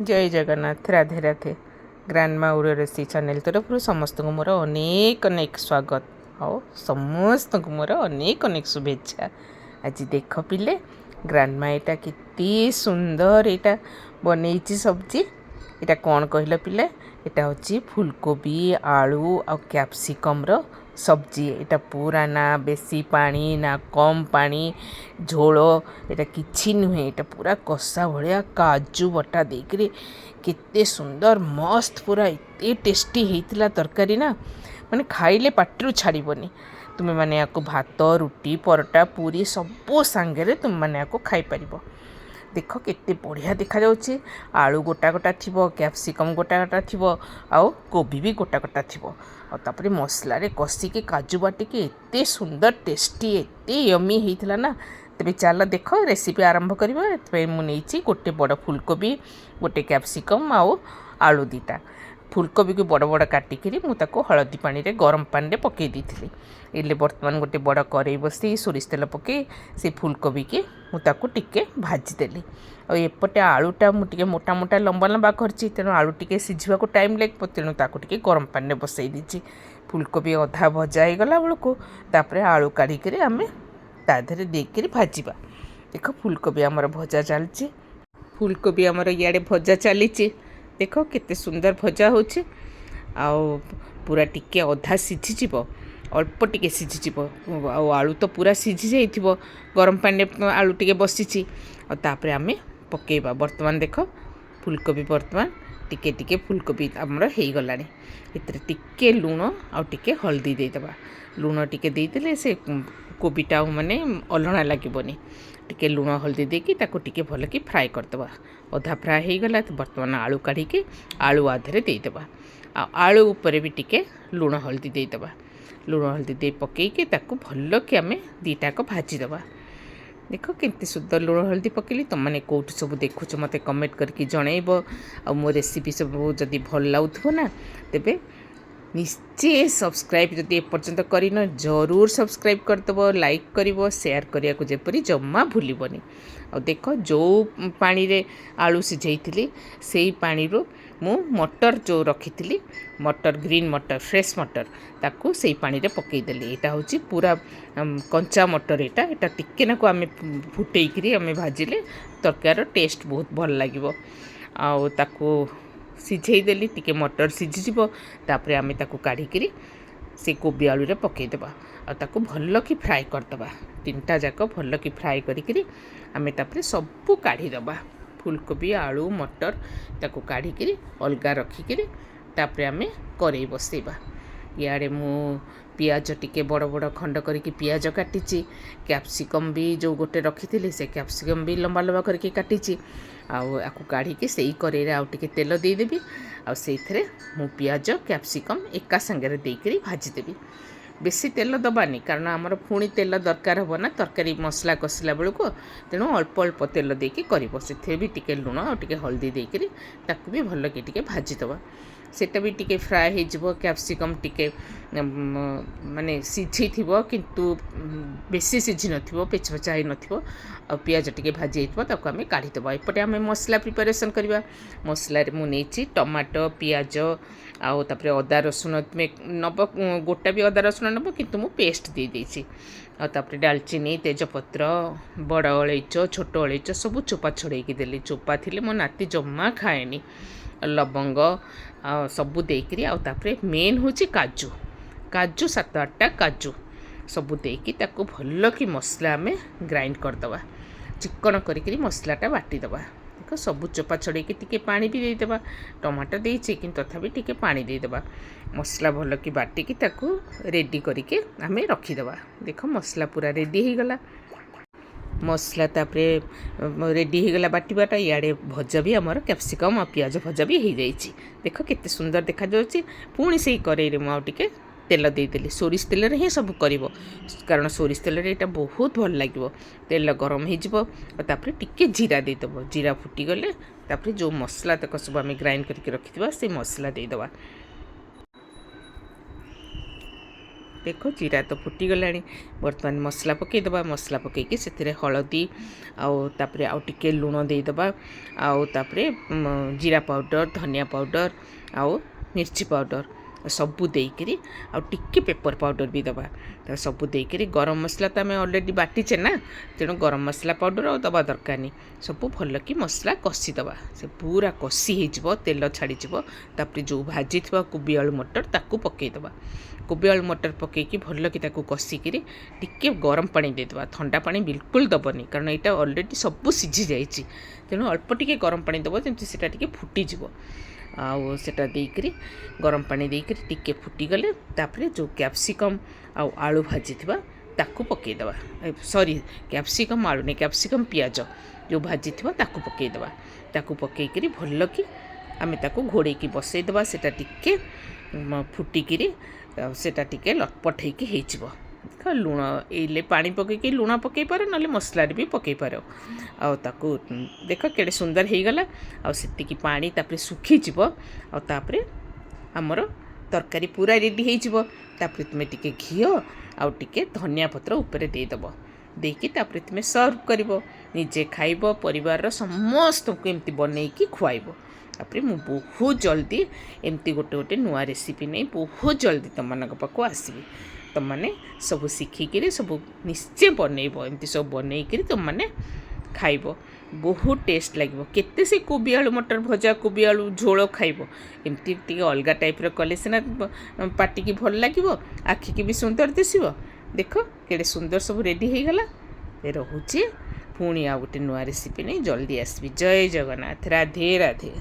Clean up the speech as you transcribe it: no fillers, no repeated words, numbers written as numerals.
जय Jagannath Radhe Radhe grandma Odia recipe channel तरफ समस्त को मोर अनेक अनेक स्वागत और समस्त को मोर अनेक अनेक शुभेच्छा। आज देख पिले ग्रांडमा एटा कितनी सुंदर एटा बनई सब्जी। एटा कौन कहल पिले, एटा हूँ फुलकोबी आलू आ कैप्सिकम रो सब्जी। एटा पूरा ना बेसी पानी ना कम पानी झोल एटा किछि नुहे, एटा पूरा कषा भाया काजू बटा देकरे केते सुंदर मस्त पूरा एते टेस्टी होता तरकारी ना, माने खाइले पाटिरू छाड़बनी। तुम मैंने या भात रुटी परोटा पूरी सबू सांगे तुम मैंने या खाई पार। देख केते बढ़िया देखा जाउछि। आलू गोटा गोटा थिबो, कैप्सिकम गोटा गोटा थिबो, आउ कोबी भी गोटा गोटा थिबो। और तापरे मसला रे कसी के काजू बाटी के एते सुंदर टेस्टी एते यमी हेइथला ना। तेबे चल देख रेसिपी आरंभ करबा। एतबे मु नेइछि गोटे बड़ फुलकोबी, गोटे कैप्सिकम आउ आलू दीटा। फुलकोबी को बड़ बड़ काटिकी मुझे हलदी पानी रे गरम पानी रे पकई दी। इले बर्तमान गोटे बड़ कड़ई बसई सोरिष तेल पकई से फुलकोबी की मुझे भाजीदेली। और एपटे आलूटा मुझे मोटा मोटा लंबा लंबा करछि, तेणु आलू टे सीझा को टाइम लगे, तेणु ताकू गरम पानी रे बसई दी। फुलकोबी अधा भजा हो गला बेलू तापर आलू काढ़िक आम ताधे देकर भाजवा। देख फुलकोबी आमर भजा चलती, फुलकोबी आमर इे भजा चली। देख केते सुंदर भजा हो पूरा टिके अधा सीझीज, अल्प टिके सीझीज। आलू तो पूरा सीझी जाइथिबो, गरम पानी आलू टिके बसीची। और तापर आम पकेबा। बर्तमान देख फुलकोबी बर्तमान टिके टिके फुलकोबी आमर हो गला। एतरे टिके लुण आ टिके हल्दी देदेबा। लुण टिके देदेले से कोबीटा माने अलणा लागबनी। टिके लुण हल्दी देकी ताको टिके भल कि फ्राए करदेबा। अधा फ्राए हो गला तो बर्तमान आलू काढ़ी आलू आधे देदेबा। आलू उपर भी टिके लुण हल्दी देदेबा। लुण हल्दी दे पकईके ताको भल कि आम दीटाक भाजीदेबा। देख केते सुंदर लुण हल्दी पकेली। तुम मैंने कौट सब देखुच मत कमेंट करके जनइब। आ मो रेसिपी सब जदि भल लगुव ना तेबे निश्चय सब्सक्राइब जदि एपर्यंत करन जरूर सब्सक्राइब करदेव, लाइक कर शेयर करने को जपरी जमा भूलबनी। आ देख जो पानी रे आलू सिझाई से पानी रो मु मटर जो रखी मटर ग्रीन मटर फ्रेश मटर ताकू से पानी रे पकईदेली। यहाँ हूँ पूरा कंचा मटर। यहाँ टिके ना को आम फुटेक आम भाजिले तरकार टेस्ट बहुत भल लगे। आकू सिझेदेली टिके मटर सिझीज, तापर आम ताकू काढ़िकी से कोबी आलू रे पकईदेबा। आकू भल कि फ्राए करदेबा। तीनटा जाक भल कि फ्राए करी आम तापर सबू काढ़ीदबा। फुलकोबी आलू मटर ताकू काढ़िकी अलगा रखिकी तापर आम कड़ई बसैबा। इे मु पियाज टिके बड़ बड़ खंड करके पियाज काटी, कैप्सिकम भी जो गोटे रखी से कैप्सिकम भी लंबा लंबा करके काटी। आपको काढ़ी से कड़ई आउ टिके तेल देदेवी। से मु पियाज कैप्सिकम एका संगे देकर भाजीदेवी। बेसी तेल दबानी कारण आमर पुणी तेल दरकार हे ना तरकारी मसला कषिला बेलू, तेणु अल्प अल्प तेल देकी कर से भी टिके लुण और टिके हल्दी देकर ताकू भी भल कि टिके भाजीदबा। सेटा भी टिके फ्राए हो कैप्सिकम टिके माने सीझी थी किंतु बेसी सीझी नथिबो, पेचपेचा ही नथिबो। आ पियाज टिके भाजी होइतबो ताको आमे काढीदेबा। एपटे आमे मसला प्रिपरेशन करबा। मसला रे मु नेछि टमाटो पियाज आउ तापरे अदा रसुण तुमे नब गोटा भी अदा रसुण नब किंतु मु पेस्ट दे देछि। आ तापरे दालचीनी तेजपत्र बड़ अलैच छोट अलैच सब चोपा छड़ेकी देली। चोपा थिले मो नाती जम्मा खाएनी। लवंग सबू देकरी आउे मेन हूँ काजू काजू 7-8टा काजू सबू देकी ताको भल कि मसला आम ग्राइंड करदबा। Chicken curry मसलाटा बाटीदबा। देख सबू चोपा छड़ेकी टिके पानी भी देदेबा। टमाटर देछि कि तथापि टिके पानी देदेबा। मसला भल कि बाटिकी ताको रेडी करके आम रखीदबा। देख मसला पूरा रेडी हो गला। मसला तापरे रेडी हो गला बाटाटा। इे भजा भी आमर कैप्सिकम और पियाज भजा भी हो जाइए। देख केते सुंदर देखा जाउछि। पुणी से कड़ई में आउे तेल देदेली। सोरिष तेल ही सब कर कारण सोरिष तेल यहाँ बहुत भल लगे। तेल गरम होपर टिके जीरा देदेव। जीरा फुटीगले तापर जो मसला तक सब आम ग्राइंड करके रखी से मसला देदेबा। देख जीरा तो फुटीगला बर्तमान मसला पकईदबा मसला पकईकि से हलदी आउे आउ टिके लुण देदबा आउे जीरा पाउडर धनिया पाउडर आउ मिर्ची पाउडर सबू देकरी आ टिके पेपर पाउडर भी दबा सबू देकरी गरम मसला तो आम अलरेडी बाटीचे ना तेणु गरम मसला पाउडर आ दबा दरकार नहीं सबू भल कि मसला कषिदबा से पूरा कषि हो तेल छाड़ी जो भाजी कोबी आलू मटर ताकू पकईदबा कोबी आलू मटर पकईकि भल कि कषिकी टिके गरम पानी देदबा ठंडा पानी बिल्कुल दबनी कारण यहाँ अलरेडी सबू सीझी जाइए तेणु अल्प टिके गरम पानी दब जमी से फुटीज आउ सेटा देकरी गरम पानी देकरी टिके फुटीगले तापरे जो कैप्सिकम आउ आलू भाजी थिबा ताकू पकईदबा सॉरी कैप्सिकम आलू नहीं कैप्सिकम पियाज जो भाजी थिबा ताकू पकईदबा ताकू पकईकरी भल कि आम ताकू घोड़ेकी बसईदबा सेटा टिके फुटिकी सेटा टिके लटपट होइकी हेइजिबो लुण ये पानी पकईकि लुण पकई पार ना मसला भी पकई पार आकू देख केड़े सुंदर हो गला आती पानी तापरे सुखीज आउे आमर तरकारी पूरा रेडी होपर तुम टे घी आउ टे धनिया पत्र उपरे देदब देकी तापरे तुम सर्व कर निजे खाइब परिवार समस्त को एमती बनईकी खुआब तापर मु बहुत जल्दी एमती गोटे गोटे नुआ रेसिपी नहीं बहुत जल्दी तुम मान पाक आसबि तुम मैंने सब शिखिक सब निश्चय बनइब एमती सब बनईकि तुम मैंने खाइब बहुत टेस्ट लगे केते से कोबी आलू मटर भजा कोबी आलू झोल खाइब एमती अलग टाइप कले सीना पाटी की भल लगे आखिकी भी सुंदर दिशब देख केड़े सुंदर सब रेडी हो गला रोचे पुणी आ गोटे नुआ रेसिपी नहीं जल्दी आसबि जय जगन्नाथ राधे राधे।